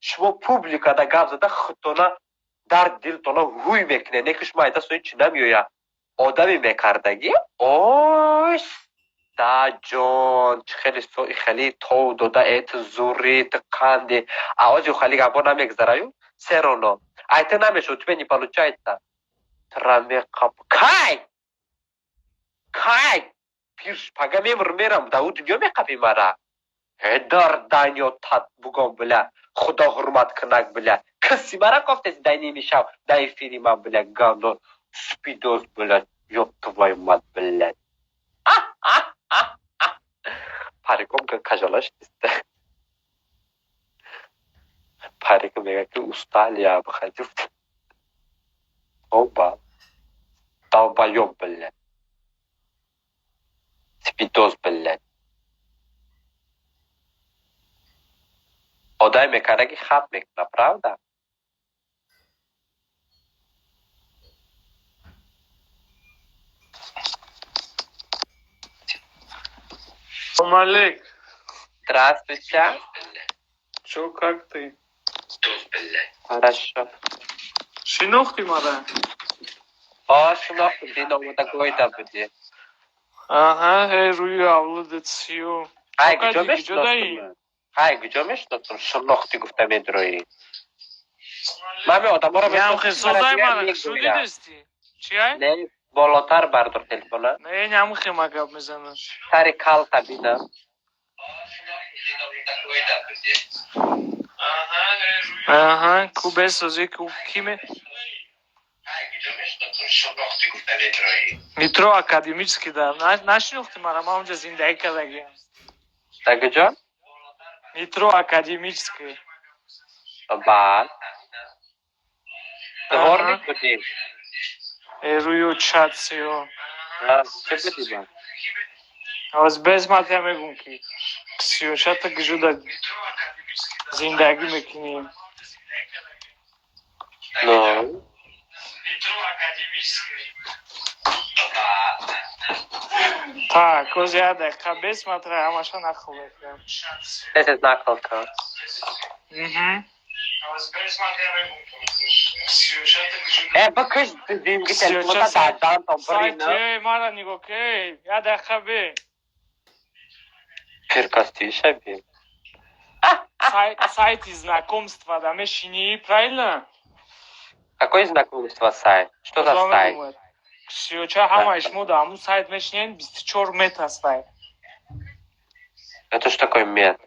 شما پوبلیکادا گپ زده خودتونا در دلتونا هوی میکنه نکش مایده سوی چی نمیویا آدمی میکردگی اوش دا جان خیلی سوی خیلی تو داده ایت زوری تقندی آوازی خیلی گبا نمیگذاره سرونو ایت نمیشه تو بینی پالو چا ایتا ترمی قب کای پیرش پگه میرم دا او دنیا میقبی مرا هدار دنیا تد بگم بله خدا حرمت کنک بله کسی مرا گفت از دنی میشم دای فیری من بله گاندون سپیدوز بله یوب توی مد بله پریکم که کجالش نیسته پریکم میگه که استالیا بخجفت توبا یوب بله سپیدوز بله آدای میکنه که خط میکنه правда Олег, здравствуйте чё, как ты? хорошо Шинохти мара? шунохтум дин омада гойда будӣ Ага, рӯи авлодатсиё. ҳай куҷо мешиносум шунохтӣ гуфта медуроӣ ман ме одаморо Нямхисодай мара, шо дидисти? Чия? не болотар бардор телефона Не, нямхима гап мезанам. сари калта бинам Ага, ку бесози, ку киме? Метро академический, да. Нашинохти мара, ман унҷа зиндаги кардагиам. да куҷо Метро академический. баъд дворник будӣ Рӯи чатсиё. чӣ будӣ баъд Аз безмат я мегум ки сиёсата гижуда зиндагӣ мекунем. Так, оз я дақиқа безматра ҳамаша нақл мекунам. тез нақл кун бикиш димги телефона дадантон бирина Сайти мара нигоҳ ки, я дақиқа бе. пиркастиша би Сайти знакомства, да мешини, правильно? какое знакомство сайт что за сайт Сиёча ҳамаи шумо да ҳамун сайт мешинед 24 мет ҳастай. это что такое мет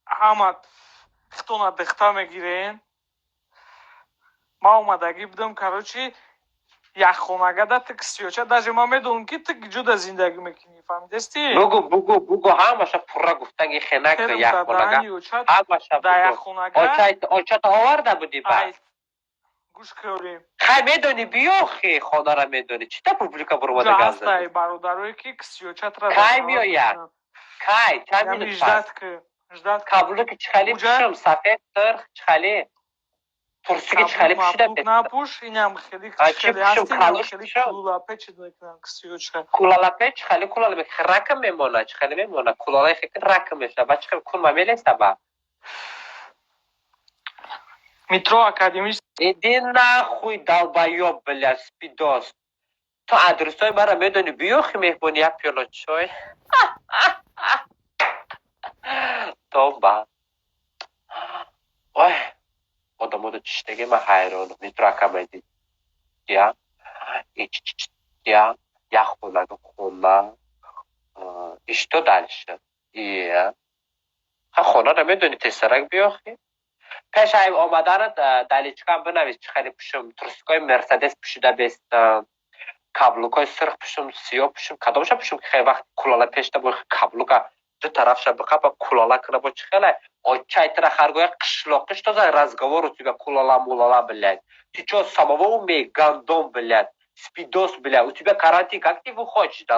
ҳама хитона дихта мегирен. ман омадагӣ будам короче яххонагада тик сиёча даже ман медонам ки тик ҷуда зиндагӣ мекунӣ фаҳмидасти бугу ҳамаша пурра гуфтаги хенак яххонага ҳамаша да яххонага очата оварда будӣ ба гӯш кӯрем хай медонӣ биёхи хонара медонӣ чита публика бурвода ҳастай бародарое ки сиёчатра кай меояд кай чанд минут пас каблуки чихали пушум сафед сирх чихали турсиги чихали пушида напуш инам хели кулалапе чидакам сиёча кулалапе чихали кулалапе ракам мемона чихали мемона кулалаи хеки ракам мешава ба чихали кулма мелеса ба метро академический иди нахуй долбоёб бля спидос ту адресои мара медонӣ биёхи меҳмонӣ як пиёла чой тоба ой одамода чиштаги ман ҳайронам метро академия я як хонага хона и что дальше хона намедонӣ тесарак биёхи пешаи омаданат даличкам бинавис чӣ хеле пушум трусикои мерседес пушида бестам каблукои сирх пушум сиёҳ пушум кадомша пушум ки хеле вақт кулала пешда бо каблука ду тарафша биқаба кулала кина бо чӣ хеле очайтира харгоя қишлоқи что за разговор у тебя кулала мулала блядь ты чё самого умей гандон блядь спидос блядь у тебя карантин как ты выходишь